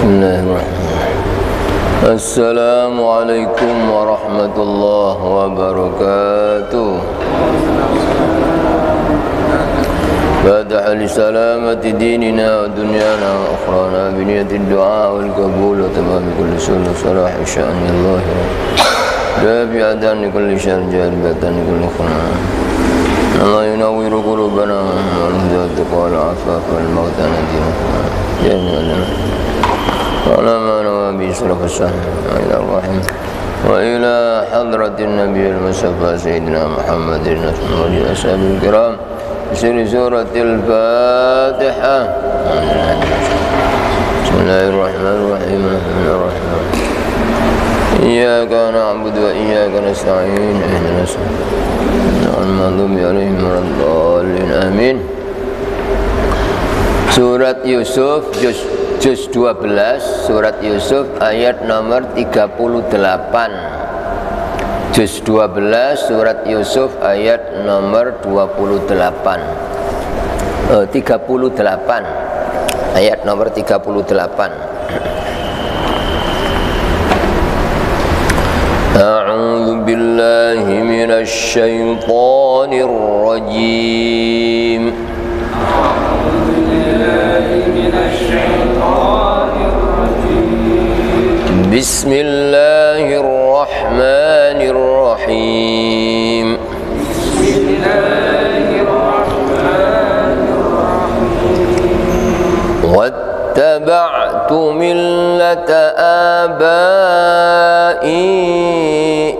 Bismillahirrahmanirrahim. Assalamualaikum warahmatullahi wabarakatuh. Fatiha li salamati dinina wa dunyana wa akhrana bi niyyati du'a wal qabul wa tamam kulli sunna salah sya'ni Allah. Dabi adan kulli syarr jalbatan kulli khana. Allah yunawwiru qulubana wa yuhdatu qala afaf wal mawtana dinana. Ya Allah. ولما نوى بسرف السهم إلى الرحم وإلى حضرة النبي المصطفى سيدنا محمد وعلى أصحابه الكرام بسر سورة الفاتحة. بسم الله الرحمن الرحيم الحمد لله إياك نعبد وإياك نستعين اهدنا الصراط المغضوب عليهم ولا الضالين آمين. Surat Yusuf Juz 12, Surat Yusuf ayat nomor 38. Juz 12, Surat Yusuf ayat nomor 38. 38. Ayat nomor 38. A'udzu billahi minasy syaithanir rajim. Bismillahirrahmanirrahim. Wattaba'tu millata abai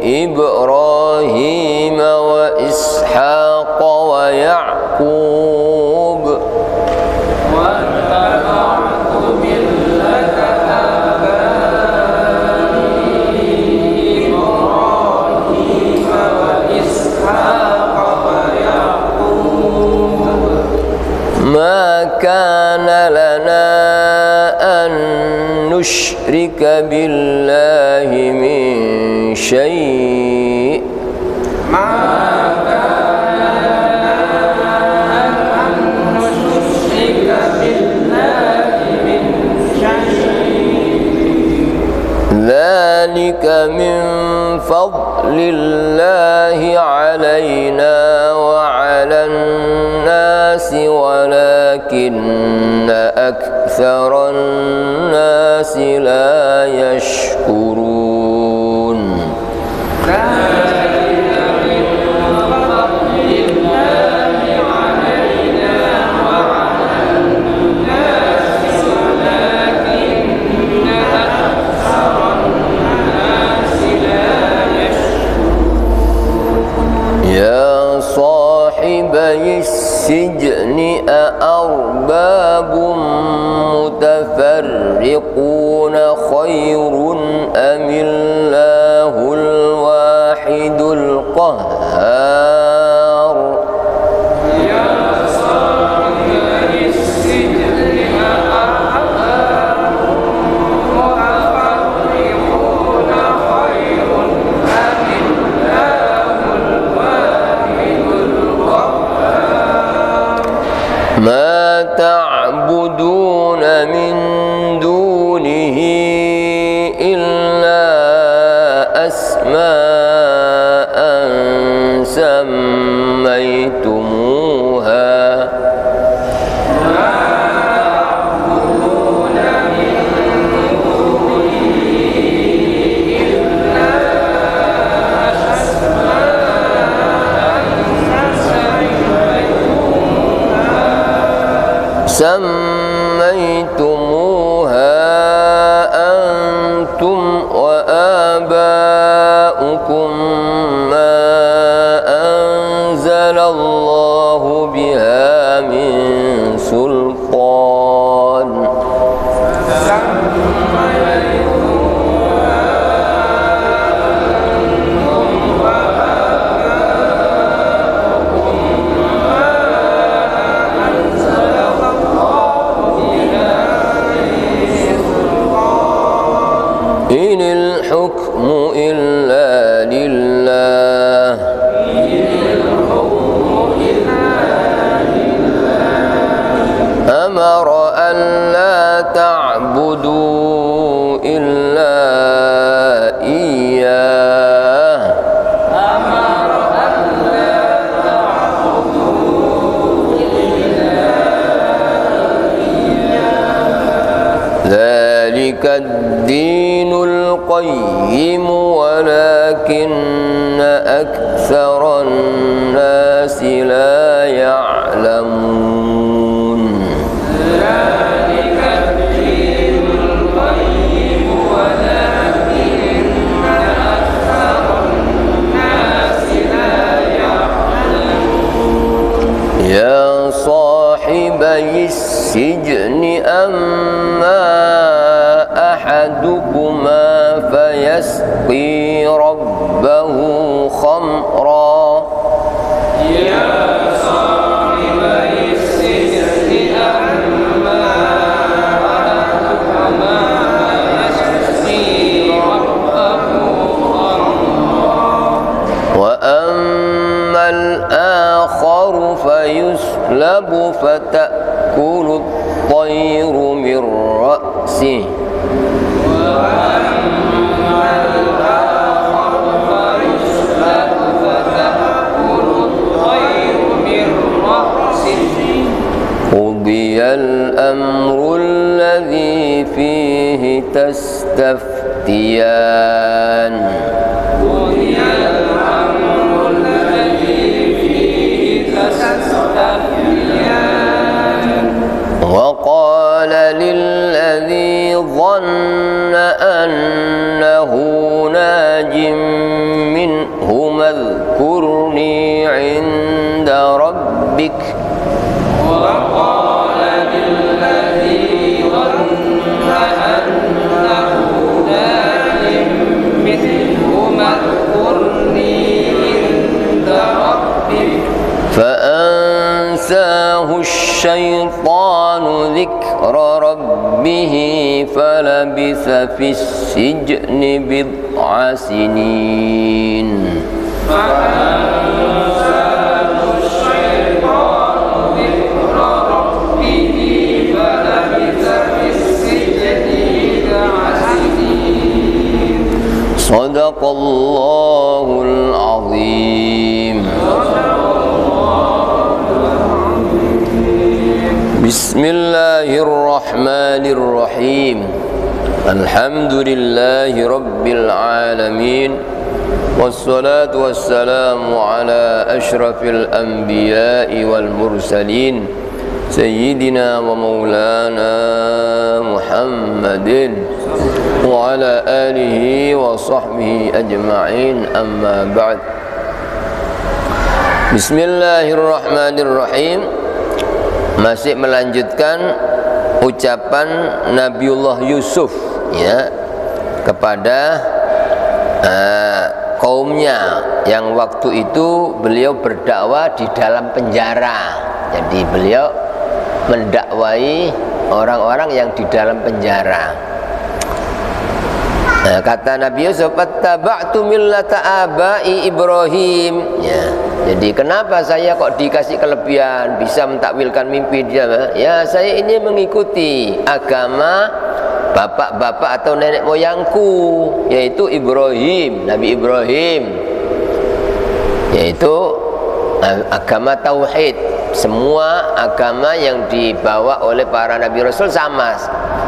Ibrahim wa Ishaq wa Ya'qub. Ma kana lana an nusyrika billahi min syai'. Ma kana lana an nusyrika billahi min syai'. Dzalika min fadlillahi alaina wa 'alan nasi walakinna aktsaran nasi la yashkurun. Ya sahibai sijni a'arbabum mutafarriquna khairun amillahul wahidul qahhar. Ya sahibai sijni a'arbabum mutafarriquna khairun amillahul wahidul qahhar. Ma ta'buduna min dunihi illa asma'an sammaytumuha سميتموها أنتم وآباؤكم ما أنزل الله بها من سلطان. Inil hukmu illa lillah. Amara an la ta'budu ta'budu illa iyyah. Dzalika ad-dinul qayyim walakinna aktsaran nasi la ya'lamun. Dzalika ad-dinul qayyim walakinna aktsaran nasi la ya'lamun. Ya sahibai sijni amma أحدكما فيسقي ربه خمرا يا صاحبي السجن أما أحدكما فيسقي ربه خمرا وأما الآخر فيسلب فتأكل الطير من رأسه قضي الأمر الذي فيه تستفتيان قضي الأمر الذي فيه تستفتيان وقال للذي ظن أنه ناج منهما اذكرني عند ربك وقال للذي ظن أنه ناج منهما اذكرني عند ربك فأنساه الشيطان ذكر ربه فلبث في السجن بضع سنين فأنساه الشيطان ذكر ربه فلبث في السجن بضع سنين صدق الله العظيم. Bismillahirrahmanirrahim. Alhamdulillahi rabbil alamin. Wassalatu wassalamu ala ashrafil anbiya'i wal mursalin Sayyidina wa maulana Muhammadin wa ala alihi wa sahbihi ajma'in, amma ba'd. Bismillahirrahmanirrahim. Masih melanjutkan ucapan Nabiullah Yusuf ya kepada kaumnya yang waktu itu beliau berdakwah di dalam penjara. Jadi beliau mendakwai orang-orang yang di dalam penjara. Nah, kata Nabi Yusuf, "Fattaba'tu millata abai Ibrahim." Ya. Jadi kenapa saya kok dikasih kelebihan bisa mentakwilkan mimpi dia? Ya, saya ini mengikuti agama bapak-bapak atau nenek moyangku, yaitu Ibrahim, Nabi Ibrahim. Yaitu agama tauhid. Semua agama yang dibawa oleh para nabi rasul sama.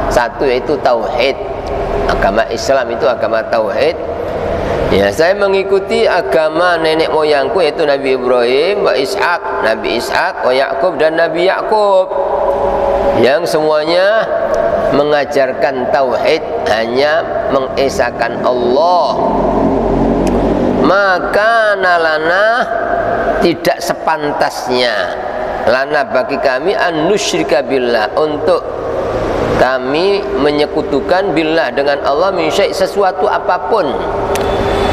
Satu yaitu tauhid. Agama Islam itu agama tauhid. Ya, saya mengikuti agama nenek moyangku yaitu Nabi Ibrahim, wa Ishak, Nabi Ishak, wa Yakub dan Nabi Yakub, yang semuanya mengajarkan tauhid, hanya mengesahkan Allah. Maka lana, tidak sepantasnya lana bagi kami an nusyrika billah, untuk kami menyekutukan billah dengan Allah min syai', sesuatu apapun.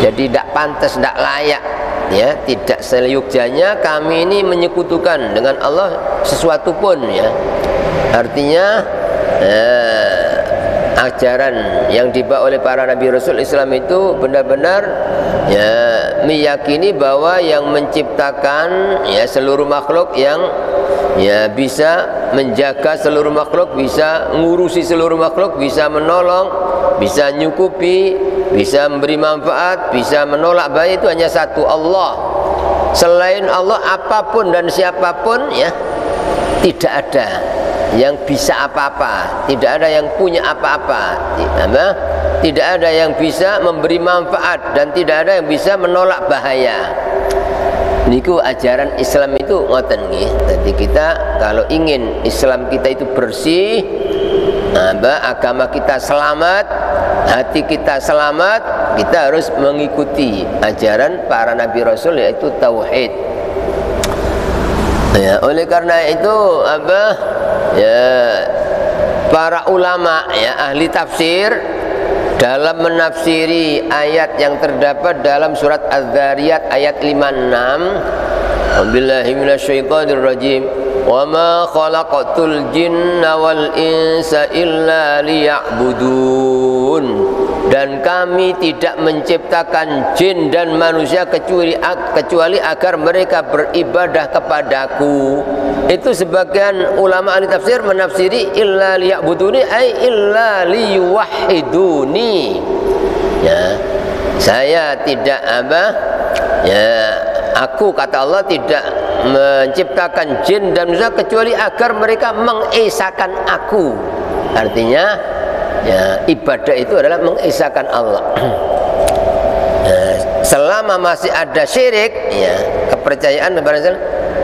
Jadi tidak pantas, tidak layak ya, tidak seyugjanya kami ini menyekutukan dengan Allah sesuatu pun ya. Artinya ajaran yang dibawa oleh para nabi rasul Islam itu benar-benar ya meyakini bahwa yang menciptakan ya seluruh makhluk, yang ya bisa menjaga seluruh makhluk, bisa ngurusi seluruh makhluk, bisa menolong, bisa nyukupi, bisa memberi manfaat, bisa menolak bahaya, itu hanya satu, Allah. Selain Allah apapun dan siapapun ya tidak ada yang bisa apa-apa, tidak ada yang punya apa-apa, tidak ada yang bisa memberi manfaat, dan tidak ada yang bisa menolak bahaya. Niku ajaran Islam itu ngoten nggih. Jadi kita kalau ingin Islam kita itu bersih, agama kita selamat, hati kita selamat, kita harus mengikuti ajaran para nabi rasul, yaitu tauhid. Ya, oleh karena itu ya para ulama ya ahli tafsir dalam menafsiri ayat yang terdapat dalam surat Az-Zariyat ayat 56, Billahi minasyaitonir rajim, wa ma khalaqatul jinna wal insa illa liya'budun, dan kami tidak menciptakan jin dan manusia kecuali agar mereka beribadah kepadaku. Itu sebagian ulama ahli tafsir menafsiri illa liya'buduni ay illa liyuwahhiduni. Ya, saya tidak aku kata Allah tidak menciptakan jin dan manusia kecuali agar mereka mengesahkan aku. Artinya ya, ibadah itu adalah mengesahkan Allah. Selama masih ada syirik, ya, kepercayaan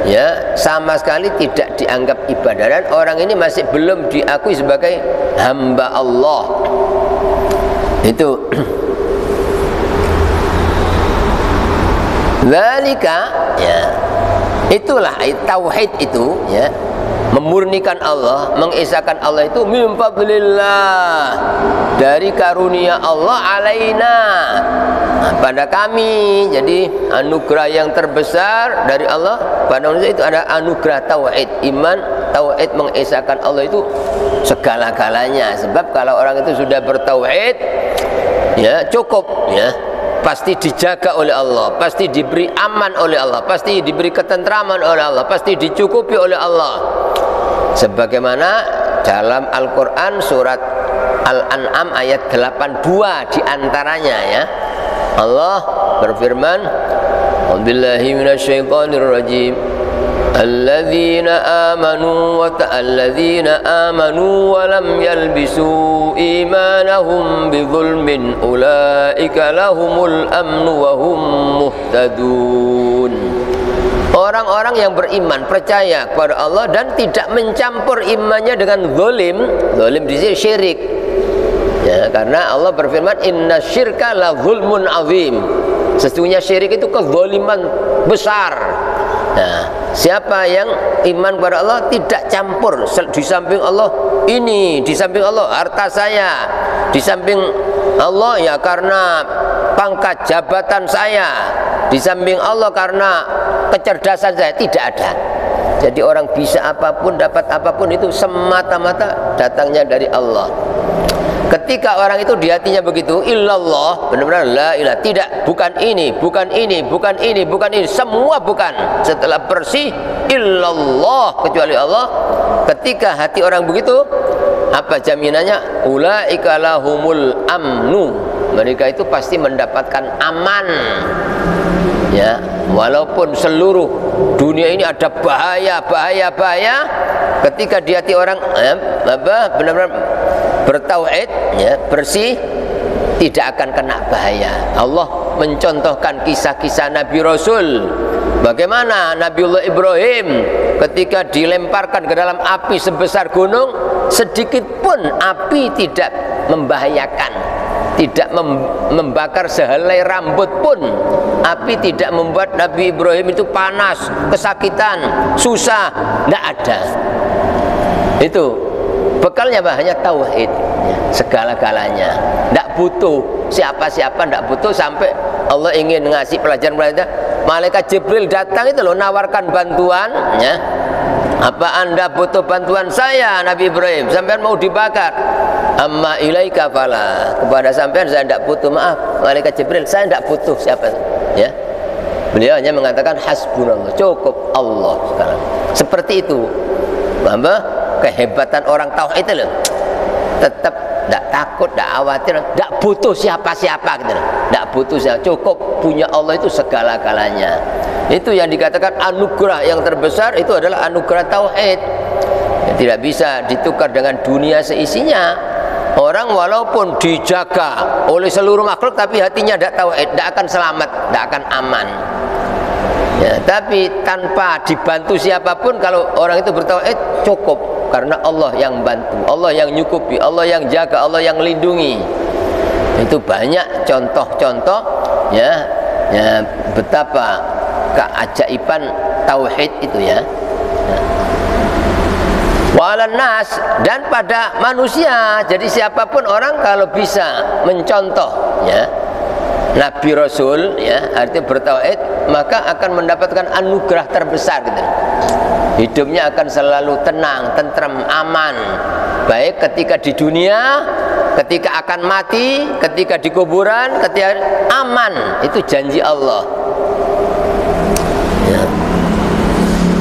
ya sama sekali tidak dianggap ibadah, dan orang ini masih belum diakui sebagai hamba Allah. Itu dzalika ya, itulah tauhid itu ya, memurnikan Allah, mengesahkan Allah itu min fadlillah, dari karunia Allah alaina, pada kami. Jadi anugerah yang terbesar dari Allah pada manusia itu ada anugerah tauhid, iman, tauhid, mengesahkan Allah itu segala-galanya. Sebab kalau orang itu sudah bertauhid ya cukup ya, pasti dijaga oleh Allah, pasti diberi aman oleh Allah, pasti diberi ketentraman oleh Allah, pasti dicukupi oleh Allah. Sebagaimana dalam Al-Quran surat Al-An'am ayat 82 diantaranya ya, Allah berfirman, Billahi minasyaitonir rajim, alladzina amanu wa lam yalbisu imanahum bidzulmin ulaika lahumul amnu wa hum muhtadun. Orang-orang yang beriman, percaya kepada Allah dan tidak mencampur imannya dengan zalim. Zalim di sini syirik. Ya, karena Allah berfirman, inna syirka la zulmun azim. Sesungguhnya syirik itu kezaliman besar. Nah, siapa yang iman kepada Allah tidak campur di samping Allah ini, di samping Allah harta saya, di samping Allah ya karena pangkat jabatan saya, di samping Allah karena kecerdasan saya, tidak ada. Jadi orang bisa apapun, dapat apapun itu semata-mata datangnya dari Allah. Ketika orang itu di hatinya begitu, illallah, benar-benar la ilah, tidak, bukan ini, bukan ini, bukan ini, bukan ini, semua bukan. Setelah bersih, illallah, kecuali Allah. Ketika hati orang begitu, apa jaminannya? Ulaika lahumul amnu, mereka itu pasti mendapatkan aman. Ya, walaupun seluruh dunia ini ada bahaya, ketika di hati orang benar-benar bertauhid ya, bersih, tidak akan kena bahaya. Allah mencontohkan kisah-kisah Nabi Rasul. Bagaimana Nabiullah Ibrahim ketika dilemparkan ke dalam api sebesar gunung, sedikit pun api tidak membahayakan, tidak membakar sehelai rambut pun. Api tidak membuat Nabi Ibrahim itu panas, kesakitan, susah, tidak ada. Itu bekalnya hanya tauhid, segala-galanya. Tidak butuh siapa-siapa, tidak butuh sampai Allah ingin ngasih pelajaran-pelajaran. Malaikat Jibril datang itu loh, nawarkan bantuan ya. Apa anda butuh bantuan saya Nabi Ibrahim, sampai mau dibakar? amma ilaika fala, kepada sampean saya tidak butuh maaf. Malaikat Jibril, saya tidak butuh siapa, ya. Beliau hanya mengatakan hasbunallah, cukup Allah sekarang. Seperti itu. Apa? Kehebatan orang tauhid itu loh. Tetap tidak takut, tidak khawatir, tidak butuh siapa-siapa gitu loh. Tidak butuh siapa, cukup punya Allah itu segala-galanya. Itu yang dikatakan anugerah yang terbesar, itu adalah anugerah tauhid. Ya, tidak bisa ditukar dengan dunia seisinya. Orang walaupun dijaga oleh seluruh makhluk tapi hatinya tidak tauhid, tidak akan selamat, tidak akan aman. Ya, tapi tanpa dibantu siapapun, kalau orang itu bertauhid cukup, karena Allah yang bantu, Allah yang nyukupi, Allah yang jaga, Allah yang lindungi. Itu banyak contoh-contoh, ya betapa keajaiban tauhid itu, ya. Walan nas, dan pada manusia. Jadi siapapun orang kalau bisa mencontoh, ya, Nabi Rasul, ya, artinya bertauhid, maka akan mendapatkan anugerah terbesar gitu. Hidupnya akan selalu tenang, tentrem, aman, baik ketika di dunia, ketika akan mati, ketika di kuburan, ketika aman. Itu janji Allah, ya.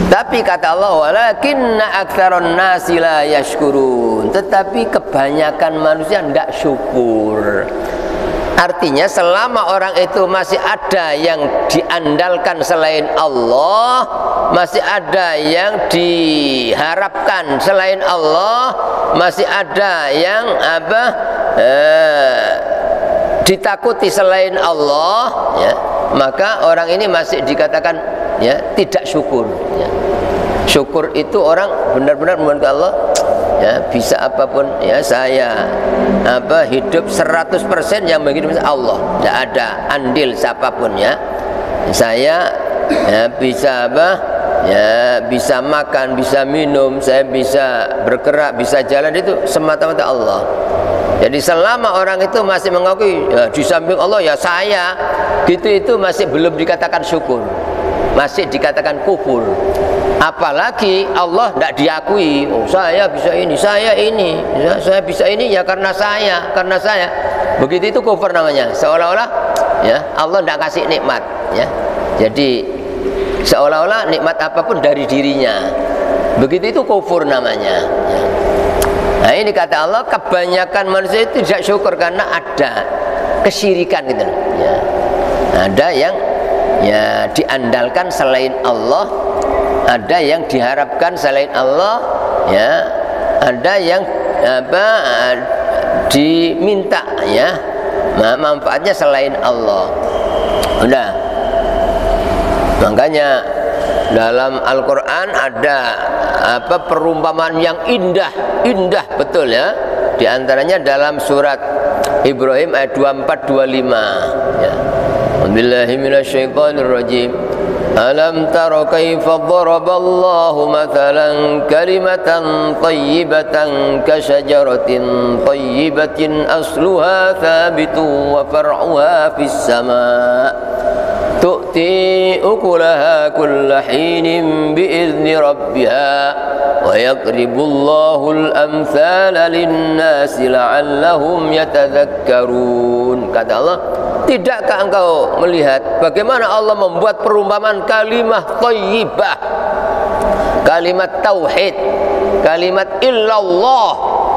Tapi kata Allah, walakinna aktsaron nasi la yashkurun, tetapi kebanyakan manusia tidak syukur. Artinya selama orang itu masih ada yang diandalkan selain Allah, masih ada yang diharapkan selain Allah, masih ada yang ditakuti selain Allah, ya, maka orang ini masih dikatakan, ya, tidak syukur, ya. Syukur itu orang benar-benar memohon ke Allah, ya, bisa apapun, ya, saya hidup 100% yang begitu Allah, tidak ada andil siapapun, ya. Saya, ya, bisa bisa makan, bisa minum, saya bisa bergerak, bisa jalan, itu semata-mata Allah. Jadi selama orang itu masih mengakui, ya, di samping Allah ya saya, gitu, itu masih belum dikatakan syukur, masih dikatakan kufur. Apalagi Allah tidak diakui. Oh, saya bisa ini, saya bisa ini ya karena saya. Begitu itu kufur namanya. Seolah-olah, ya, Allah tidak kasih nikmat, ya. Jadi seolah-olah nikmat apapun dari dirinya. Begitu itu kufur namanya, ya. Nah, ini kata Allah, kebanyakan manusia itu tidak syukur karena ada kesyirikan gitu, ya. Ada yang, ya, diandalkan selain Allah, ada yang diharapkan selain Allah, ya, ada yang diminta, ya, manfaatnya selain Allah. Udah. Makanya dalam Al-Quran ada perumpamaan yang indah betul, ya. Di antaranya dalam surat Ibrahim ayat 24-25, ya. Billahi minasyaitonirrajim. Alam tara kaifa daraballahu mathalan kalimatan thayyibatan kasyajaratin thayyibatin asluha thabitun wa far'uha fis sama' tu'ti ukulaha kulla hinin bi'izni rabbiha wa yaqribullahu al-amthala lin-nasi la'allahum yatadhakkarun. Kata Allah, tidakkah engkau melihat bagaimana Allah membuat perumpamaan kalimah thayyibah, kalimat tauhid, kalimat illallah,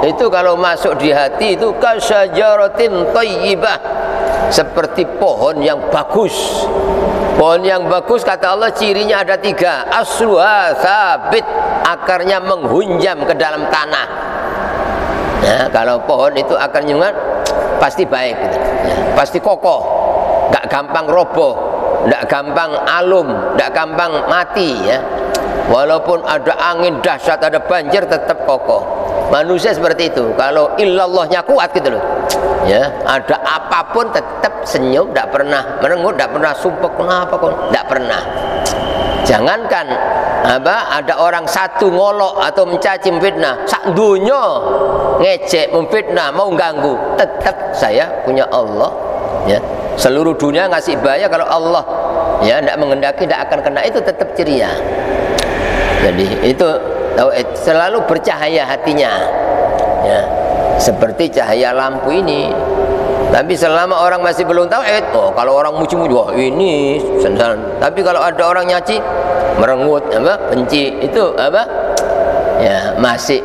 itu kalau masuk di hati itu kasyajaratin thayyibah, seperti pohon yang bagus. Pohon yang bagus, kata Allah, cirinya ada 3. Asluha sabit, akarnya menghunjam ke dalam tanah. Ya, kalau pohon itu akarnya pasti baik, gitu, ya, pasti kokoh, nggak gampang roboh, nggak gampang alum, nggak gampang mati, ya. Walaupun ada angin dahsyat, ada banjir, tetap kokoh. Manusia seperti itu, kalau illallahnya kuat gitu loh, ya, ada apapun tetap senyum, tidak pernah merengut, tidak pernah sumpah, kenapa kok, tidak pernah. Jangankan ada orang satu ngolok atau mencaci fitnah, sak dunya ngejek, memfitnah, mau ganggu, tetap saya punya Allah, ya. Seluruh dunia ngasih bahaya, kalau Allah, ya, tidak mengendaki, tidak akan kena, itu tetap ceria. Jadi itu selalu bercahaya hatinya, ya. seperti cahaya lampu ini. Tapi selama orang masih belum tauhid, oh kalau orang muji-muji, wah ini senang. Tapi kalau ada orang nyaci, merengut, benci, itu ya masih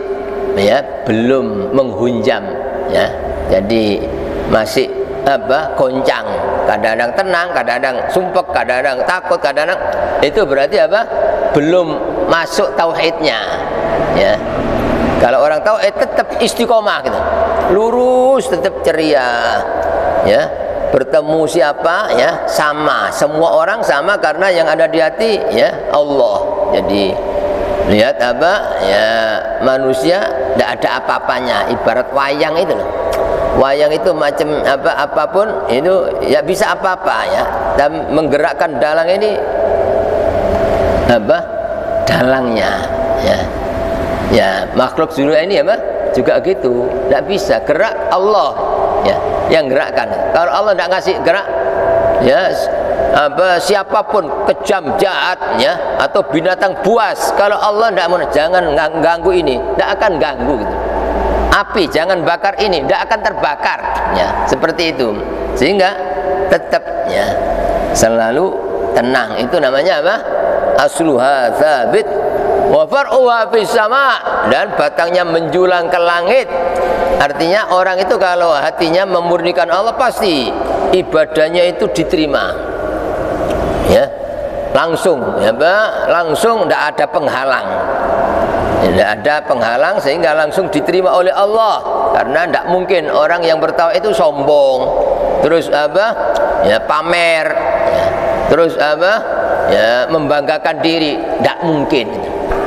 ya belum menghunjam ya. Jadi masih goncang, kadang-kadang tenang, kadang-kadang sumpek, kadang-kadang takut, kadang-kadang itu berarti belum masuk tauhidnya ya. Kalau orang tauhid tetap istiqomah gitu, lurus, tetap ceria ya. Bertemu siapa ya sama, semua orang sama karena yang ada di hati ya Allah. Jadi lihat ya, manusia tidak ada apa-apanya, ibarat wayang itu loh. Wayang itu macam apapun itu ya bisa apa-apa ya. Dan menggerakkan dalang ini dalangnya ya. Ya makhluk dunia ini juga gitu, tidak bisa gerak, Allah ya yang gerakkan. Kalau Allah tidak ngasih gerak ya, siapapun kejam, jahat ya, atau binatang buas, kalau Allah tidak mau, jangan ganggu ini, tidak akan ganggu gitu. Api jangan bakar ini, tidak akan terbakar ya, seperti itu. Sehingga tetap ya selalu tenang. Itu namanya asluha tsabit wa far'uha fis sama, dan batangnya menjulang ke langit. Artinya orang itu kalau hatinya memurnikan Allah, pasti ibadahnya itu diterima ya, langsung ya, langsung tidak ada penghalang. Tidak ada penghalang sehingga langsung diterima oleh Allah. Karena tidak mungkin orang yang bertauhid itu sombong, terus ya pamer ya, terus ya membanggakan diri, tidak mungkin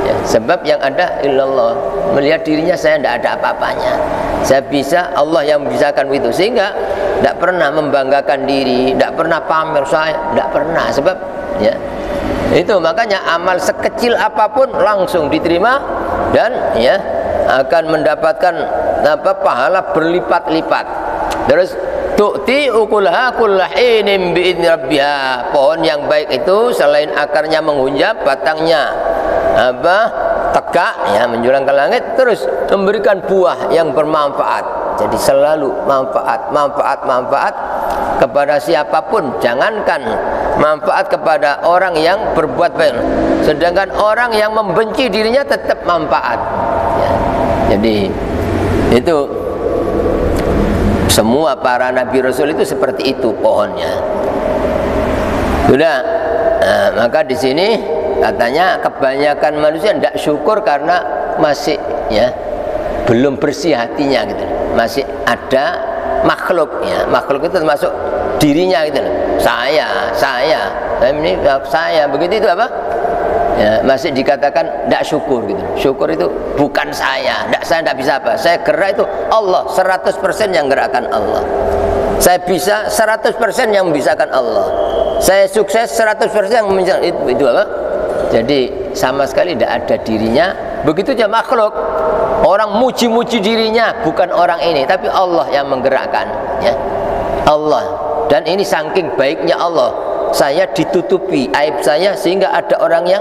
ya, sebab yang ada illallah. Melihat dirinya, saya tidak ada apa-apanya, saya bisa, Allah yang membisakan itu. Sehingga tidak pernah membanggakan diri, tidak pernah pamer, saya tidak pernah. Sebab ya itu makanya amal sekecil apapun langsung diterima, dan ya akan mendapatkan pahala berlipat-lipat. Terus tu'ti ukulaha kullahinin bi'idni rabbiha. Pohon yang baik itu selain akarnya menghunjam, batangnya tegak ya, menjulang ke langit, terus memberikan buah yang bermanfaat. Jadi selalu manfaat kepada siapapun. Jangankan manfaat kepada orang yang berbuat baik, sedangkan orang yang membenci dirinya tetap manfaat ya. Jadi itu semua para nabi rasul itu seperti itu pohonnya. Sudah, maka di sini katanya kebanyakan manusia tidak syukur karena masih ya belum bersih hatinya gitu. Masih ada makhluk ya, makhluk itu termasuk dirinya gitu. Saya begitu itu ya, masih dikatakan tidak syukur gitu. Syukur itu bukan saya tidak bisa apa. Saya gerak itu Allah, 100% yang gerakkan Allah. Saya bisa 100% yang membisakan Allah. Saya sukses 100% yang membisakan itu Jadi sama sekali tidak ada dirinya. Begitu saja makhluk. Orang muji-muji dirinya, bukan orang ini, tapi Allah yang menggerakkan ya. Allah. Dan ini saking baiknya Allah, saya ditutupi aib saya sehingga ada orang yang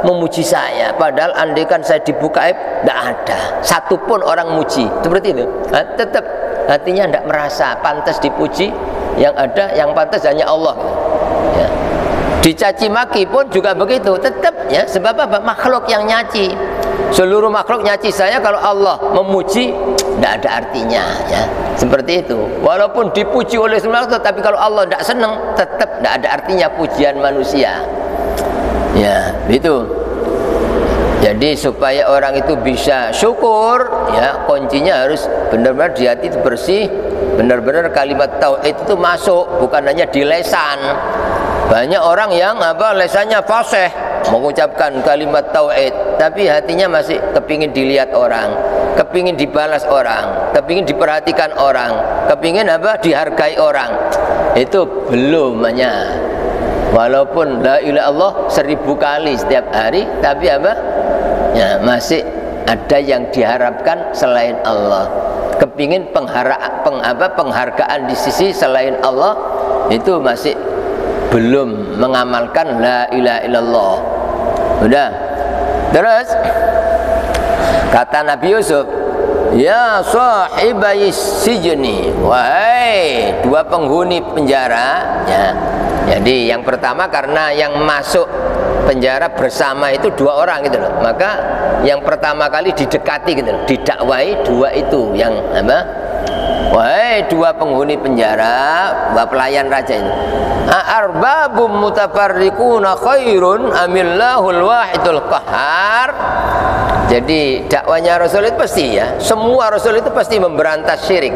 memuji saya. Padahal andaikan saya dibuka aib, tidak ada satupun orang muji. Seperti itu. Tetap hatinya tidak merasa pantas dipuji. Yang ada yang pantas hanya Allah ya. Dicaci maki pun juga begitu, tetap ya. Sebab apa? Makhluk yang nyaci. Seluruh makhluk nyaci saya, kalau Allah memuji tidak ada artinya ya. Seperti itu. Walaupun dipuji oleh semua makhluk, tapi kalau Allah tidak senang, tetap tidak ada artinya pujian manusia ya. Itu jadi supaya orang itu bisa syukur ya, kuncinya harus benar-benar di hati itu bersih, benar-benar kalimat tauhid itu masuk, bukan hanya di lesan. Banyak orang yang lesannya fasih mengucapkan kalimat tauhid, tapi hatinya masih kepingin dilihat orang, kepingin dibalas orang, kepingin diperhatikan orang, kepingin dihargai orang. Itu belum hanya. Walaupun la ilaha illallah 1000 kali setiap hari, tapi ya masih ada yang diharapkan selain Allah. Kepingin penghargaan di sisi selain Allah, itu masih belum mengamalkan la ilaha illallah. Udah. Terus kata Nabi Yusuf, Ya sahibai sijni, wahai dua penghuni penjara, ya. Jadi yang pertama karena yang masuk penjara bersama itu dua orang gitu loh, maka yang pertama kali didekati gitu loh, didakwai dua itu yang apa? Wahai dua penghuni penjara, dua pelayan raja itu. Arbabum mutafarriquna khairun amillahul wahidul qahar. Jadi dakwanya Rasul itu pasti ya, semua Rasul itu pasti memberantas syirik.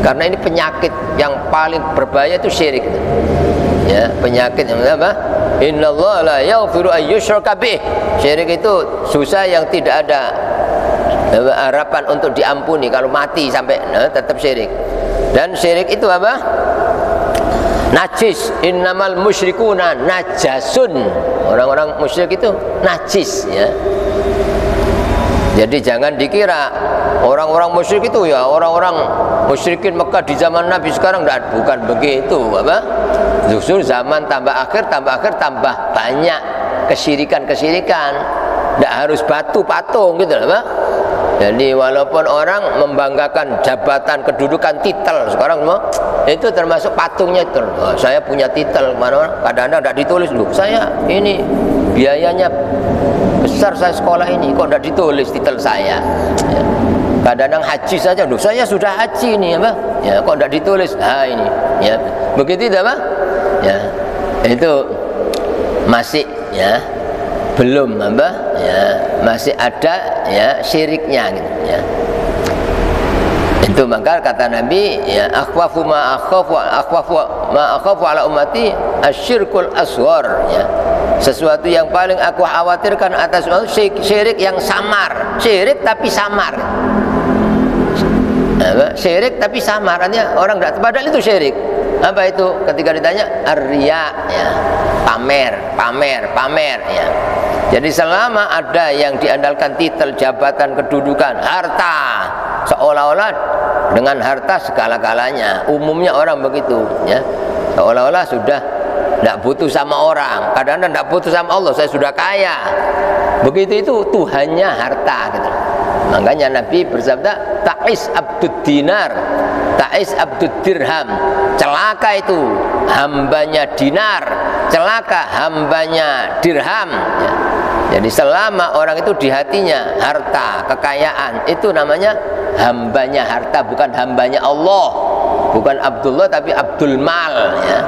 Karena ini penyakit yang paling berbahaya itu syirik. Ya, penyakit yang apa? Innallaha la yaghfiru an yushraka bih. Syirik itu susah yang tidak ada harapan untuk diampuni, kalau mati sampai tetap syirik. Dan syirik itu apa? Najis. Innamal musyrikuna najasun. Orang-orang musyrik itu najis ya. Jadi jangan dikira orang-orang musyrik itu ya orang-orang musyrikin Mekah di zaman Nabi sekarang bukan begitu apa? Justru zaman tambah akhir tambah banyak kesyirikan-kesyirikan. Tidak harus batu patung gitu loh, Pak. Jadi walaupun orang membanggakan jabatan, kedudukan, titel sekarang semua itu termasuk patungnya itu. Oh, saya punya titel, mana kadang-kadang tidak ditulis loh. Saya ini biayanya besar, saya sekolah ini kok tidak ditulis titel saya. Ya. Kadang-kadang haji saja loh. Saya sudah haji ini, apa? Ya, kok tidak ditulis? Ah ini, ya begitu tidak, Pak? Ya itu masih ya. Belum apa ya, masih ada ya syiriknya gitu ya. Itu maka kata Nabi ya, akhwafu ma akhafu ala ummati asyirkul asghar ya. Sesuatu yang paling aku khawatirkan atas umat, syirik yang samar. Syirik tapi samar. Apa? Syirik tapi samar, artinya orang tidak, padahal itu syirik. Apa itu? Ketika ditanya ar-riya ya, pamer ya. Jadi selama ada yang diandalkan titel, jabatan, kedudukan, harta, seolah-olah dengan harta segala-galanya. Umumnya orang begitu ya. Seolah-olah sudah tidak butuh sama orang, kadang-kadang tidak butuh sama Allah, saya sudah kaya. Begitu itu Tuhannya harta gitu. Makanya Nabi bersabda, ta'is abdud dinar, ta'is abdud dirham. Celaka itu hambanya dinar, celaka hambanya dirham ya. Jadi selama orang itu di hatinya harta, kekayaan, itu namanya hambanya harta, bukan hambanya Allah. Bukan Abdullah tapi Abdul Mal ya.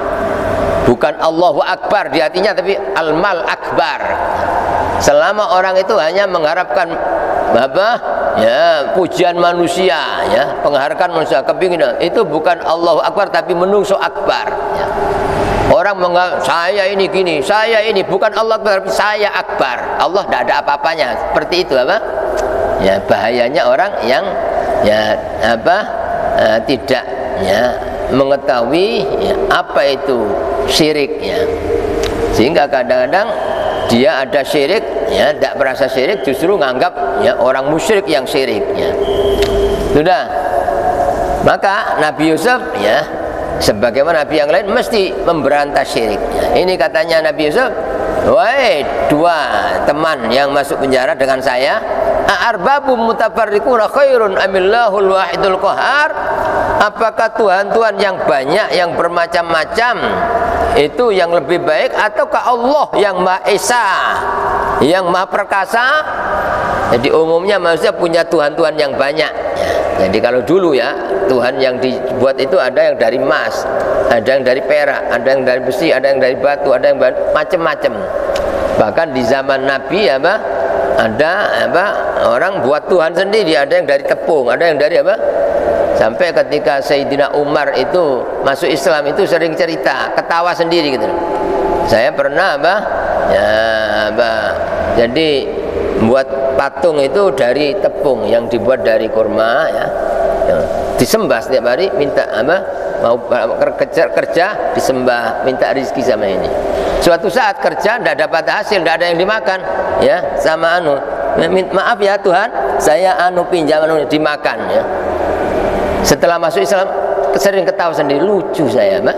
Bukan Allahu Akbar di hatinya tapi Al-Mal Akbar. Selama orang itu hanya mengharapkan apa? Ya, pujian manusia ya, penghargaan manusia, kepinginan, itu bukan Allahu Akbar tapi menungso akbar ya. Orang menganggap saya ini gini, saya ini bukan Allah Akbar, saya Akbar. Allah tidak ada apa-apanya. Seperti itu apa? Ya, bahayanya orang yang ya apa? Tidak ya mengetahui ya, apa itu syirik ya. Sehingga kadang-kadang dia ada syirik ya, tidak merasa syirik, justru menganggap ya orang musyrik yang syirik ya. Sudah. Maka Nabi Yusuf ya, sebagaimana Nabi yang lain mesti memberantas syirik ya. Ini katanya Nabi Yusuf, wahai dua teman yang masuk penjara dengan saya, arbabum mutafarriquna khairun amillahul wahidul qahar. Apakah Tuhan-Tuhan yang banyak, yang bermacam-macam itu yang lebih baik, ataukah Allah yang Maha Esa, yang Maha Perkasa? Jadi umumnya manusia punya Tuhan-Tuhan yang banyak ya. Jadi kalau dulu ya, Tuhan yang dibuat itu ada yang dari emas, ada yang dari perak, ada yang dari besi, ada yang dari batu, ada yang macam-macam. Bahkan di zaman Nabi apa? Ada apa? Orang buat Tuhan sendiri, ada yang dari tepung, ada yang dari apa? Sampai ketika Sayyidina Umar itu masuk Islam itu sering cerita, ketawa sendiri gitu. Saya pernah apa? Ya, apa? Jadi buat patung itu dari tepung yang dibuat dari kurma ya. Disembah setiap hari, minta apa? Mau kerja disembah, minta rezeki sama ini. Suatu saat kerja tidak dapat hasil, tidak ada yang dimakan ya, sama anu. Maaf ya Tuhan, saya anu pinjam anu dimakan ya. Setelah masuk Islam sering ketawa sendiri, lucu saya, Mbak.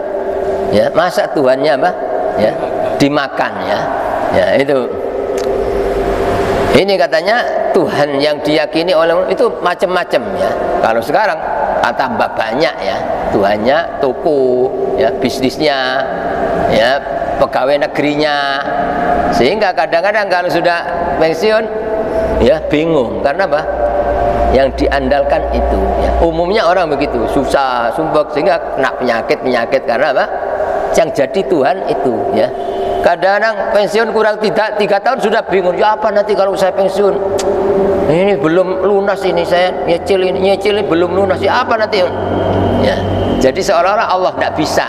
Ya, masa Tuhannya, Mbak? Ya, dimakan ya. Ya, itu. Ini katanya Tuhan yang diyakini oleh itu macam-macam ya. Kalau sekarang tambah banyak ya, Tuhannya toko, ya bisnisnya, ya pegawai negerinya. Sehingga kadang-kadang kalau sudah pensiun ya bingung karena apa? Yang diandalkan itu ya. Umumnya orang begitu, susah, sumpek, sehingga kena penyakit karena apa? Yang jadi Tuhan itu ya. Kadang-kadang pensiun kurang 3 tahun sudah bingung, ya apa nanti kalau saya pensiun, ini belum lunas, ini saya nyicil ini belum lunas, ya apa nanti ya. Jadi seolah-olah Allah tidak bisa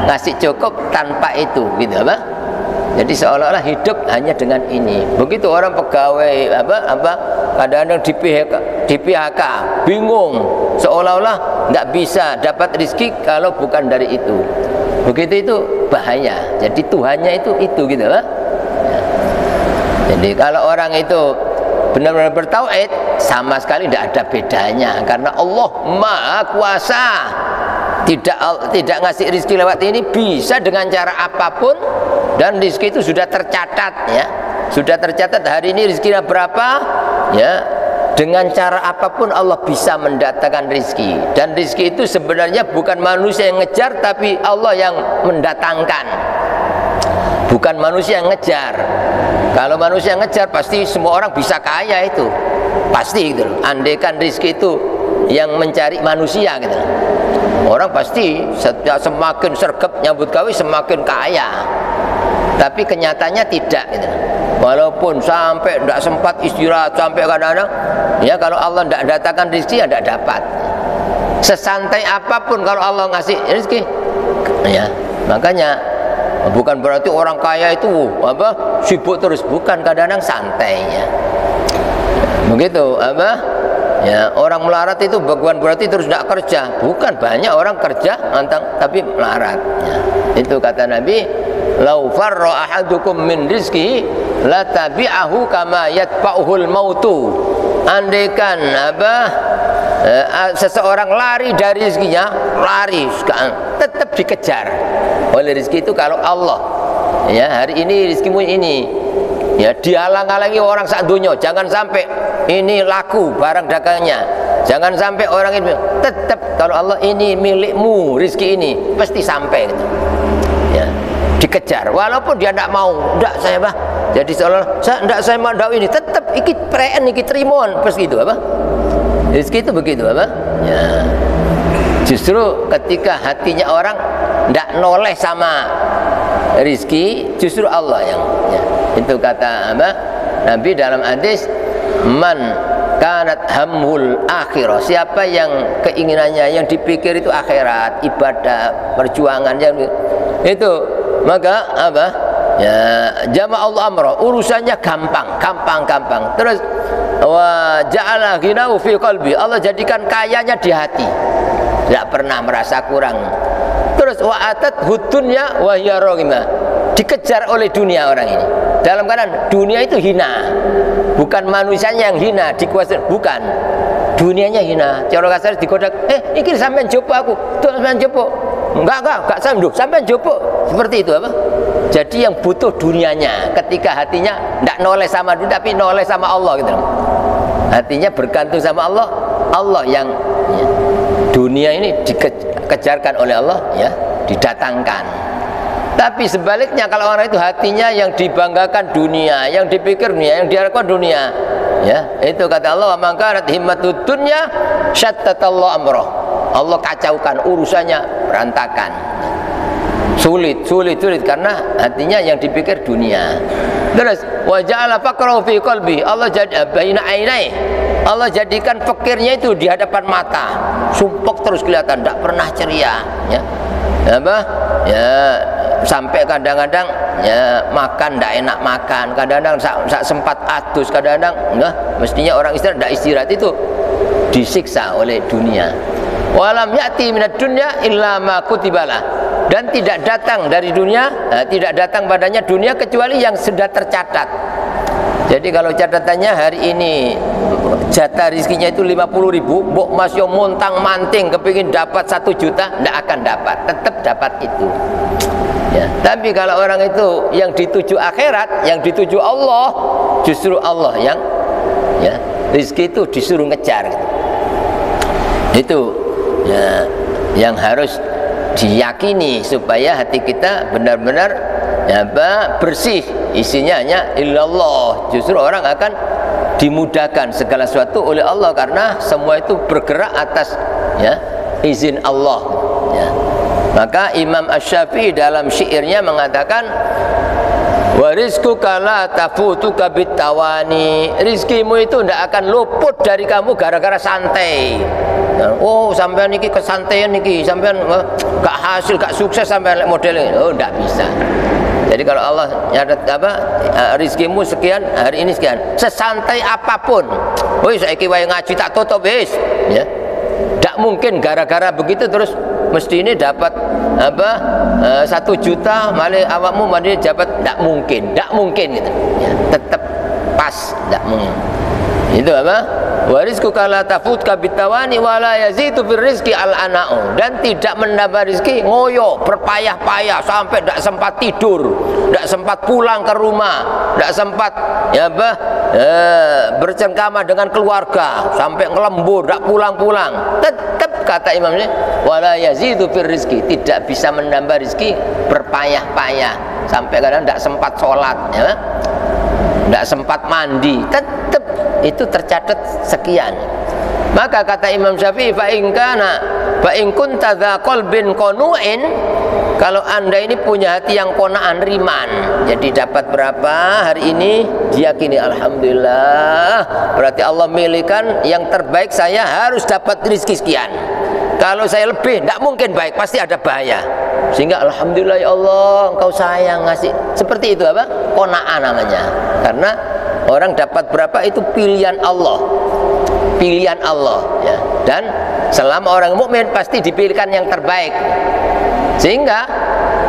ngasih cukup tanpa itu gitu apa. Jadi seolah-olah hidup hanya dengan ini. Begitu orang pegawai apa kadang-kadang di PHK bingung, seolah-olah tidak bisa dapat rezeki kalau bukan dari itu. Begitu itu bahaya. Jadi Tuhannya itu gitu lah. Ya. Jadi kalau orang itu benar-benar bertauhid, sama sekali tidak ada bedanya, karena Allah Maha Kuasa. Tidak ngasih rezeki lewat ini, bisa dengan cara apapun, dan rezeki itu sudah tercatat ya. Sudah tercatat hari ini rezekinya berapa ya. Dengan cara apapun Allah bisa mendatangkan rezeki. Dan rezeki itu sebenarnya bukan manusia yang ngejar, tapi Allah yang mendatangkan. Bukan manusia yang ngejar. Kalau manusia yang ngejar pasti semua orang bisa kaya itu. Pasti gitu. Andaikan rezeki itu yang mencari manusia gitu. Orang pasti semakin sergap nyambut gawe semakin kaya. Tapi kenyataannya tidak gitu. Walaupun sampai tidak sempat istirahat, sampai kadang-kadang ya kalau Allah tidak datangkan rezeki ya tidak dapat. Sesantai apapun kalau Allah ngasih rezeki ya. Makanya bukan berarti orang kaya itu apa sibuk terus, bukan, kadang-kadang santai ya. Begitu apa ya, orang melarat itu bukan berarti terus tidak kerja, bukan, banyak orang kerja tapi melarat ya. Itu kata Nabi, lau farra ahadukum min rizki la tabi'ahu kama yatba'uhul mautu. Andaikan seseorang lari dari rezekinya, lari tetap dikejar oleh rezeki itu. Kalau Allah ya hari ini rezekimu ini ya dihalang-halangi orang sak dunya, jangan sampai ini laku barang dagangnya, jangan sampai orang ini, tetap kalau Allah ini milikmu, rezeki ini pasti sampai gitu. Ya dikejar walaupun dia tidak mau, tidak saya bah, jadi seolah saya tidak, saya mau ini, tetap iki preen iki trimon pas gitu apa rezeki itu begitu apa ya. Justru ketika hatinya orang tidak noleh sama rezeki, justru Allah yang ya. Itu kata apa Nabi dalam hadis, man kanat hamul akhirah, siapa yang keinginannya yang dipikir itu akhirat, ibadah, perjuangan yang itu, maka apa ya jama'allahu amra, urusannya gampang. Terus wa ja'ala ghinahu fi qalbi, Allah jadikan kayanya di hati, tidak pernah merasa kurang. Terus wa atat hudunya wa hiya raghimah, dikejar oleh dunia orang ini dalam keadaan dunia itu hina, bukan manusianya yang hina dikuasai, bukan, dunianya hina. Cara kasar digoda, iki sampean jopo aku, tuh sampean jopo, enggak sampean jopo, seperti itu apa. Jadi yang butuh dunianya, ketika hatinya tidak noleh sama dunia tapi noleh sama Allah gitu. Hatinya bergantung sama Allah, Allah yang ya, dunia ini dikejarkan oleh Allah ya, didatangkan. Tapi sebaliknya kalau orang itu hatinya yang dibanggakan dunia, yang dipikir dunia, yang diharapkan dunia ya, itu kata Allah, wa man kanat himmatud dunya syattatallahu amrah, Allah kacaukan urusannya, berantakan, sulit karena hatinya yang dipikir dunia. Terus wa ja'ala faqrahu fi qalbi, Allah jadi baina ainai, Allah jadikan fakirnya itu di hadapan mata, sumpek terus kelihatan, tidak pernah ceria ya. Apa ya, sampai kadang-kadang ya makan tidak enak makan, kadang-kadang sak sempat adus, kadang-kadang enggak, mestinya orang istirahat tidak istirahat, itu disiksa oleh dunia. Walam ya'ti minad dunya illa ma kutibalah, dan tidak datang dari dunia, tidak datang padanya dunia kecuali yang sudah tercatat. Jadi kalau catatannya hari ini jatah rizkinya itu 50.000, mbok mas yo montang manting kepingin dapat 1 juta, tidak akan dapat, tetap dapat itu ya. Tapi kalau orang itu yang dituju akhirat, yang dituju Allah, justru Allah yang ya. Rizki itu disuruh ngejar. Itu ya, yang harus diyakini supaya hati kita benar-benar ya, bersih, isinya hanya illallah. Justru orang akan dimudahkan segala sesuatu oleh Allah karena semua itu bergerak atas ya izin Allah ya. Maka Imam Asy-Syafi'i dalam syairnya mengatakan, wa rizquka la tafutuka bitawani, rizkimu itu tidak akan luput dari kamu gara-gara santai. Oh sampean niki kesantaian niki, sampean gak hasil, gak sukses sampean model ini. Oh tidak bisa. Jadi kalau Allah nyadat rizkimu sekian, hari ini sekian, sesantai apapun, woi saiki wae ngaji tak tutup wis ya. Tidak mungkin gara-gara begitu terus mesti ini dapat 1 juta malah awakmu mandi dapat, tidak mungkin gitu ya, tetap pas, tidak mungkin. Itu apa? Wa rizquka la tafutka bitawani wa la yazidu fir rizqi al-ana'u, dan tidak menambah rezeki ngoyo, berpayah-payah sampai tidak sempat tidur, tidak sempat pulang ke rumah, tidak sempat ya bercengkrama dengan keluarga, sampai ngelembur, tidak pulang-pulang. Tetap kata Imam ini, wa la yazidu fir rizqi, tidak bisa menambah rezeki, berpayah-payah sampai kadang tidak sempat sholat ya, tidak sempat mandi, tetap itu tercatat sekian. Maka kata Imam Syafi'i, fa in kunta dza qalbin qanu'in, kalau anda ini punya hati yang qana'an, riman, jadi dapat berapa hari ini diyakini alhamdulillah, berarti Allah milikan yang terbaik, saya harus dapat rezeki sekian. Kalau saya lebih tidak mungkin baik, pasti ada bahaya. Sehingga alhamdulillah ya Allah engkau sayang ngasih. Seperti itu apa? Qana'ah namanya. Karena orang dapat berapa itu pilihan Allah. Pilihan Allah ya. Dan selama orang mukmin pasti dipilihkan yang terbaik. Sehingga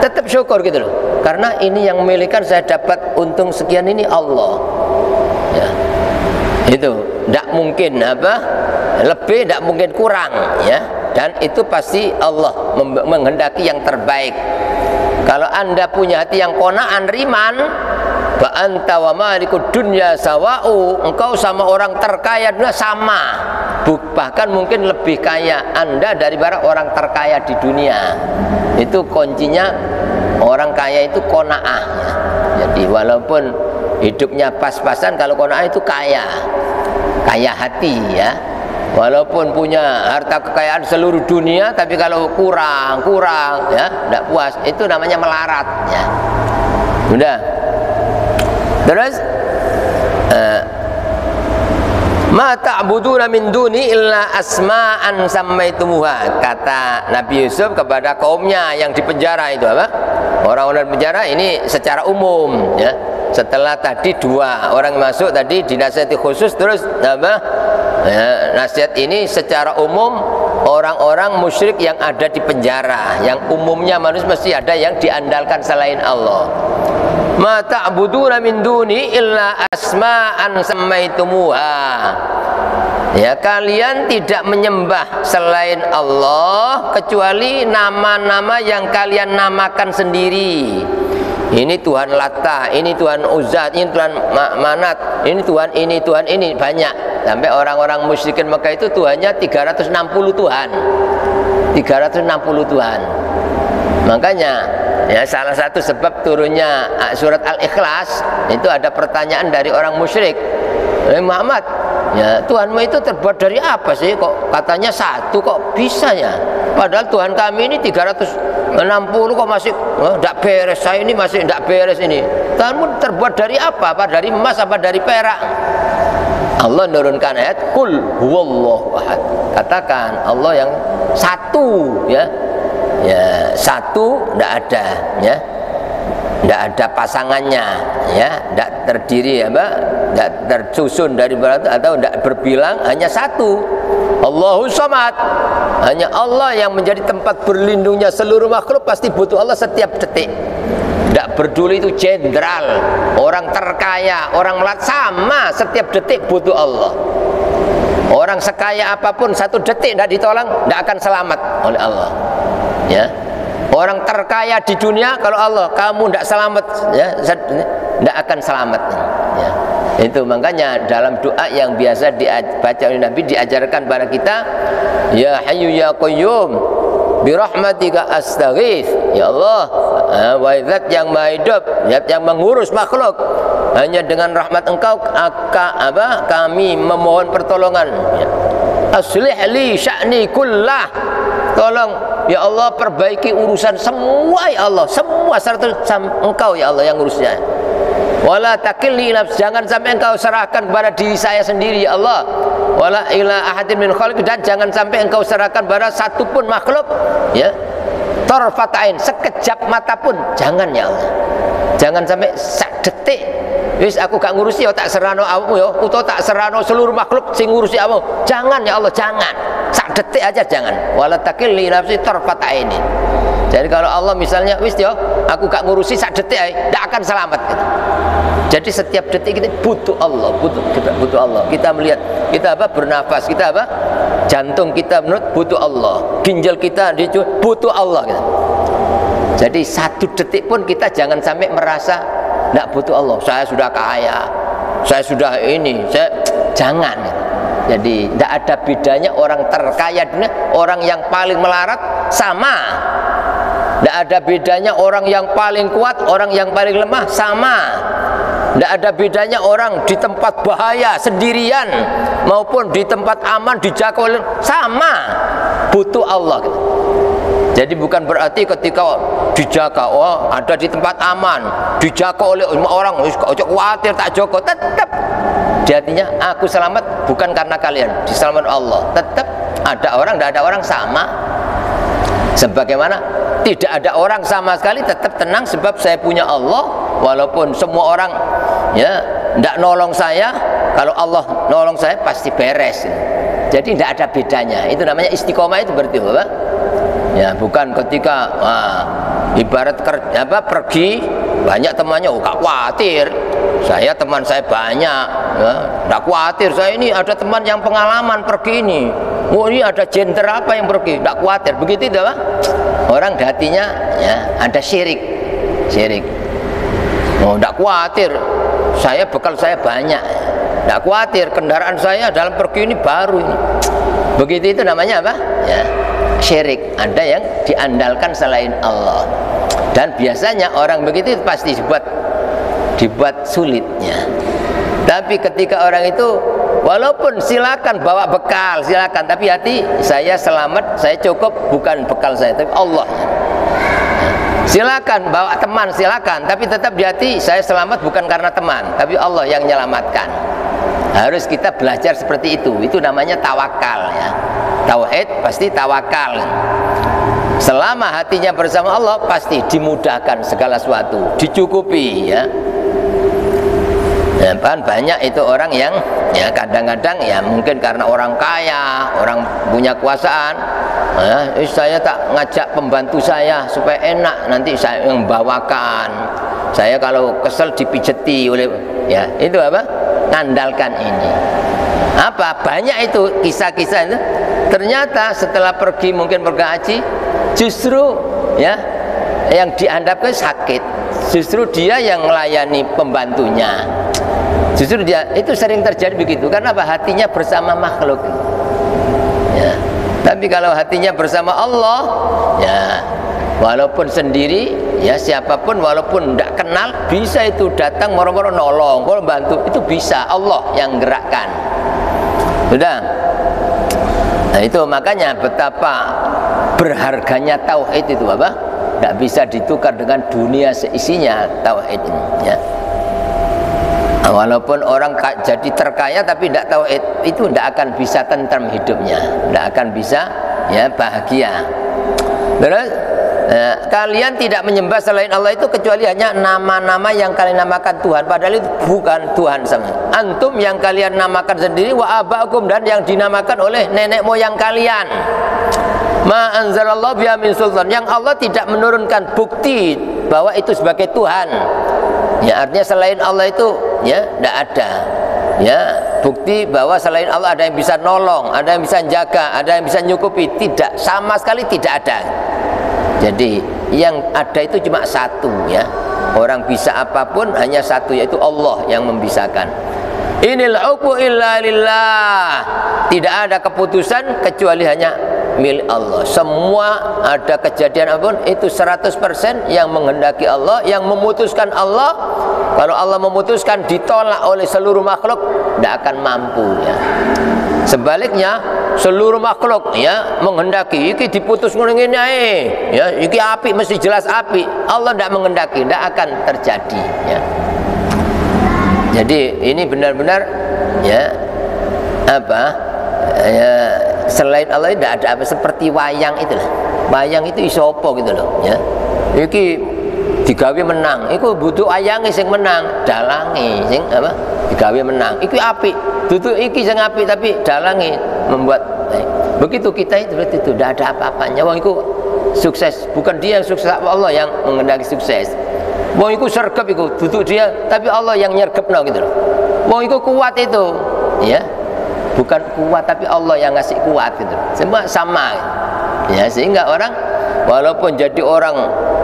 tetap syukur gitu loh. Karena ini yang memilihkan, saya dapat untung sekian ini Allah. Ya. Itu tidak mungkin lebih, tidak mungkin kurang ya. Dan itu pasti Allah menghendaki yang terbaik. Kalau anda punya hati yang qana'an, riman, ba anta wa malikud dunya sawa'u, engkau sama orang terkaya dunia sama, bahkan mungkin lebih kaya anda daripada orang terkaya di dunia. Itu kuncinya, orang kaya itu qana'ah ya. Jadi walaupun hidupnya pas-pasan, kalau qana'ah itu kaya hati ya. Walaupun punya harta kekayaan seluruh dunia, tapi kalau kurang ya, tidak puas, itu namanya melarat ya. Udah. Terus ma ta'buduna min duni illa asma'an sammaitumuha, kata Nabi Yusuf kepada kaumnya yang di penjara itu apa? Orang-orang penjara ini secara umum ya. Setelah tadi 2 orang masuk tadi dinasihati khusus, terus apa? Ya, nasihat ini secara umum orang-orang musyrik yang ada di penjara, yang umumnya manusia mesti ada yang diandalkan selain Allah. Ma ta'buduna min duni illa asma'an sammaitumuha, ya, kalian tidak menyembah selain Allah kecuali nama-nama yang kalian namakan sendiri. Ini Tuhan Latta, ini Tuhan Uzza, ini Tuhan Manat, ini Tuhan ini banyak. Sampai orang-orang musyrikin Mekah itu Tuhannya 360 Tuhan. 360 Tuhan. Makanya ya, salah satu sebab turunnya surat Al-Ikhlas itu ada pertanyaan dari orang musyrik. Muhammad, ya, Tuhanmu itu terbuat dari apa sih? Kok katanya satu, kok bisa ya? Padahal Tuhan kami ini 360 kok masih tidak beres. Saya ini masih tidak beres ini. Tuhanmu terbuat dari apa? Apa dari emas, apa dari perak? Allah menurunkan ayat Qul huwallahu ahad. Katakan Allah yang satu ya. Ya, satu, tidak ada ya. Tidak ada pasangannya ya, tidak terdiri tidak tersusun dari atau tidak berbilang, hanya satu. Allahu Samad, hanya Allah yang menjadi tempat berlindungnya seluruh makhluk. Pasti butuh Allah setiap detik. Tidak peduli itu jenderal, orang terkaya, orang melat, sama, setiap detik butuh Allah. Orang sekaya apapun, satu detik tidak ditolong, tidak akan selamat oleh Allah ya. Orang terkaya di dunia, kalau Allah kamu tidak selamat ya, tidak akan selamat ya. Itu makanya dalam doa yang biasa dibaca oleh Nabi, diajarkan pada kita, ya Hayyu ya Qayyum birahmatika astaghits. Ya Allah, wahai Zat yang Maha Hidup, Zat yang mengurus makhluk, hanya dengan rahmat Engkau kami memohon pertolongan. Aslih li sya'ni kullah. Tolong ya Allah, perbaiki urusan semua ya Allah, semua serta Engkau ya Allah yang urusnya. Wala takilni nafs, jangan sampai Engkau serahkan kepada diri saya sendiri ya Allah. Wala ila ahadin min khalqi, dan jangan sampai Engkau serahkan pada satu pun makhluk, ya. Tarfatain, sekejap mata pun jangan ya Allah. Jangan sampai sak detik wis aku gak ngurusi ya, tak serano awakmu ya, utawa tak serano seluruh makhluk sing ngurusi awakmu. Jangan ya Allah, jangan. Sak detik aja jangan. Wala takilni nafsi tarfataini. Jadi kalau Allah misalnya wis yo, aku gak ngurusi sak detik ae, ndak akan selamat gitu. Jadi setiap detik kita butuh Allah, butuh Allah. Kita melihat, kita bernafas, kita jantung kita butuh Allah, ginjal kita butuh Allah gitu. Jadi satu detik pun kita jangan sampai merasa ndak butuh Allah. Saya sudah kaya, saya sudah ini, jangan. Jadi ndak ada bedanya orang terkaya dunia, orang yang paling melarat sama. Tidak ada bedanya orang yang paling kuat, orang yang paling lemah, sama. Tidak ada bedanya orang di tempat bahaya sendirian maupun di tempat aman dijangkau, sama. Butuh Allah. Jadi bukan berarti ketika dijaga, oh ada di tempat aman, dijangkau oleh orang, ojo khawatir tak joko, tetap di hatinya aku selamat bukan karena kalian, diselamatkan Allah. Tetap ada orang, tidak ada orang, sama. Sebagaimana tidak ada orang sama sekali, tetap tenang sebab saya punya Allah. Walaupun semua orang ya tidak nolong saya, kalau Allah nolong saya pasti beres. Jadi tidak ada bedanya. Itu namanya istiqomah. Itu berarti apa? Ya bukan ketika ibarat pergi banyak temannya, oh gak khawatir, saya teman saya banyak, ya, gak khawatir, saya ini ada teman yang pengalaman pergi ini. Oh ini ada gender apa yang pergi, tidak khawatir. Begitu itu apa? Orang di hatinya ya ada syirik. Oh tidak khawatir, saya bekal saya banyak. Tidak khawatir, kendaraan saya dalam pergi ini baru ini. Begitu itu namanya apa? Ya, syirik. Ada yang diandalkan selain Allah. Dan biasanya orang begitu pasti dibuat sulitnya. Tapi ketika orang itu walaupun silakan bawa bekal, silakan, tapi hati saya selamat, saya cukup, bukan bekal saya, tapi Allah. Silakan bawa teman, silakan, tapi tetap di hati saya selamat bukan karena teman, tapi Allah yang menyelamatkan. Harus kita belajar seperti itu. Itu namanya tawakal ya. Tauhid pasti tawakal. Selama hatinya bersama Allah pasti dimudahkan segala sesuatu, dicukupi ya. Ya, banyak itu orang yang ya kadang-kadang ya mungkin karena orang kaya, orang punya kekuasaan, ya, saya tak ngajak pembantu saya supaya enak, nanti saya yang bawakan, saya kalau kesel dipijeti oleh, ya itu apa? Ngandalkan ini. Apa? Banyak itu kisah-kisah itu. Ternyata setelah pergi mungkin berhaji, justru ya yang dihandapkan sakit, justru dia yang melayani pembantunya. Justru dia itu sering terjadi begitu. Karena apa? Hatinya bersama makhluk. Ya. Tapi kalau hatinya bersama Allah, ya walaupun sendiri, ya siapapun walaupun tidak kenal, bisa itu datang moro-moro nolong, kalau bantu itu bisa Allah yang gerakkan. Sudah. Nah itu makanya betapa berharganya tauhid itu apa? Tidak bisa ditukar dengan dunia seisinya tauhid ini. Ya. Walaupun orang jadi terkaya tapi tidak tauhid, itu tidak akan bisa tentram hidupnya, tidak akan bisa ya bahagia. Terus kalian tidak menyembah selain Allah itu kecuali hanya nama-nama yang kalian namakan Tuhan, padahal itu bukan Tuhan sama. Antum yang kalian namakan sendiri, wa abakum, dan yang dinamakan oleh nenek moyang kalian. Ma anzalallahu biha min sultan, yang Allah tidak menurunkan bukti bahwa itu sebagai Tuhan. Ya artinya selain Allah itu ya tidak ada ya bukti bahwa selain Allah ada yang bisa nolong, ada yang bisa jaga, ada yang bisa nyukupi. Tidak, sama sekali tidak ada. Jadi yang ada itu cuma satu ya. Orang bisa apapun hanya satu, yaitu Allah yang membisakan. Inil hukmu illa lillah. Tidak ada keputusan kecuali hanya milik Allah. Semua ada kejadian apapun itu 100% yang menghendaki Allah, yang memutuskan Allah. Kalau Allah memutuskan ditolak oleh seluruh makhluk, tidak akan mampu ya. Sebaliknya seluruh makhluk ya menghendaki iki diputus ngene ae ya, iki api mesti jelas api. Allah tidak menghendaki, tidak akan terjadi ya. Jadi ini benar-benar ya apa ya, selain Allah tidak ada apa, seperti wayang itulah. Wayang itu iso apa gitu loh ya. Iki digawe menang, iku butuh wayange sing menang, dalange sing apa digawe menang. Iki apik, dudu iki sing apik tapi dalange membuat begitu kita itu berarti itu tidak ada apa-apanya. Wong iku sukses, bukan dia yang sukses, Allah yang menghendaki sukses. Wong iku sergap iku dudu dia, tapi Allah yang nyergapno gitu loh. Wong iku kuat itu ya, bukan kuat tapi Allah yang ngasih kuat gitu. Semua sama ya, sehingga orang walaupun jadi orang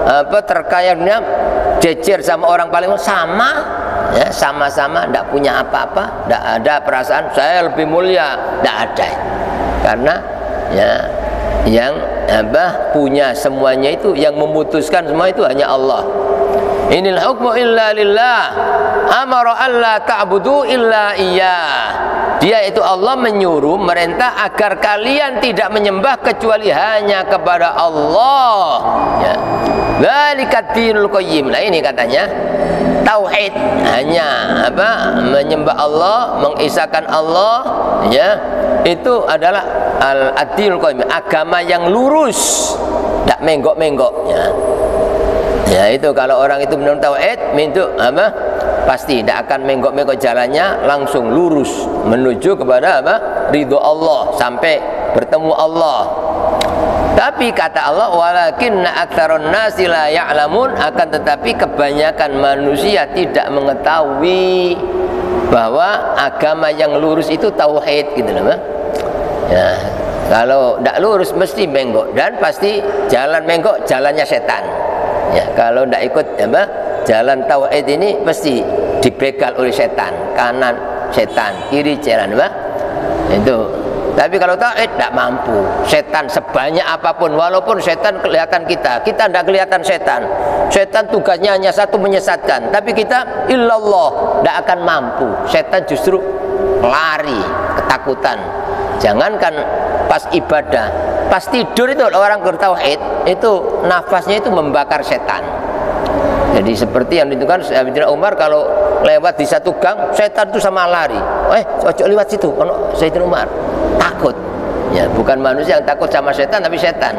apa terkaya dunia, jejer sama orang paling sama ya, sama-sama tidak punya apa-apa, tidak ada perasaan saya lebih mulia, tidak ada. Karena ya yang apa punya semuanya itu, yang memutuskan semua itu hanya Allah. Inil hukmu illa lillah, amara alla ta'budu illa iyyah. Dia itu Allah menyuruh, merintah agar kalian tidak menyembah kecuali hanya kepada Allah ya. Dzalika dinul qayyim. Nah ini katanya tauhid, hanya apa menyembah Allah, mengisahkan Allah ya, itu adalah al-dinul qayyim, agama yang lurus, tidak menggok-menggok ya. Ya itu kalau orang itu benar tauhid, itu apa? Pasti tidak akan menggok-menggok jalannya, langsung lurus menuju kepada apa? Ridho Allah, sampai bertemu Allah. Tapi kata Allah, walakinna aktsarun nasi la ya'lamun, akan tetapi kebanyakan manusia tidak mengetahui bahwa agama yang lurus itu tauhid gitu loh. Ya, kalau tidak lurus mesti menggok, dan pasti jalan menggok jalannya setan. Ya, kalau tidak ikut apa, jalan tauhid ini pasti dibegal oleh setan, kanan setan, kiri jalan apa? Itu. Tapi kalau tauhid tidak mampu. Setan sebanyak apapun, walaupun setan kelihatan kita tidak kelihatan setan. Setan tugasnya hanya satu, menyesatkan. Tapi kita illallah tidak akan mampu. Setan justru lari, ketakutan. Jangankan pas ibadah, pas tidur itu orang bertauhid itu nafasnya itu membakar setan. Jadi seperti yang ditentukan Sayyidina Umar, kalau lewat di satu gang setan itu sama lari. Ojo lewat situ, Sayyidina Umar takut. Ya, bukan manusia yang takut sama setan, tapi setan.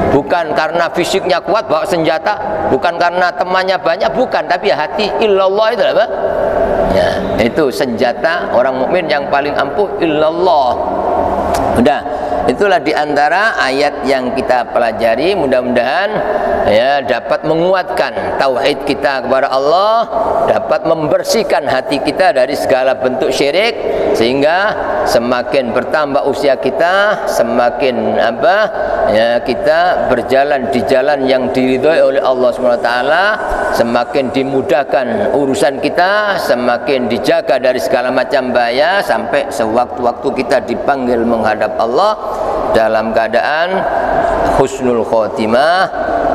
Bukan karena fisiknya kuat bawa senjata, bukan karena temannya banyak, bukan, tapi hati illallah itu apa? Ya, itu senjata orang mukmin yang paling ampuh, illallah. Udah, itulah diantara ayat yang kita pelajari. Mudah-mudahan ya dapat menguatkan tauhid kita kepada Allah, dapat membersihkan hati kita dari segala bentuk syirik, sehingga semakin bertambah usia kita, semakin apa ya kita berjalan di jalan yang diridhoi oleh Allah SWT, semakin dimudahkan urusan kita, semakin dijaga dari segala macam bahaya, sampai sewaktu-waktu kita dipanggil menghadap Allah dalam keadaan husnul khotimah,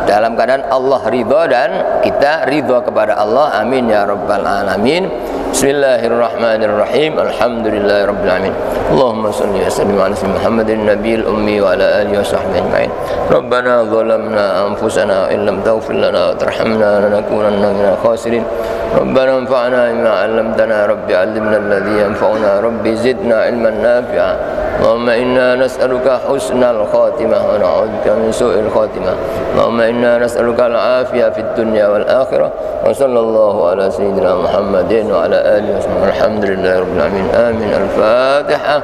dalam keadaan Allah ridho dan kita ridho kepada Allah. Amin ya rabbal alamin. Bismillahirrahmanirrahim. Alhamdulillahi rabbil alamin. Allahumma salli wa sallim ala sayyidina Muhammadin nabiyil ummi wa ala alihi wa sahbihi ajma'in. Rabbana zalamna anfusana wa in lam taghfir lana wa tarhamna lanakunanna minal khasirin. Rabbana anfa'na bima 'allamtana, rabbi 'allimna alladhi yanfa'una, rabbi zidna 'ilman nafi'a. Allahumma inna nas'aluka husnal khatimah wa na'udzubika min su'il khatimah. Allahumma inna nas'aluka al-'afiyah fid dunya wal akhirah. Wa sallallahu ala sayyidina Muhammadin wa ala alihi wa sahbihi. Alhamdulillahi rabbil alamin. Amin. Al-Fatihah.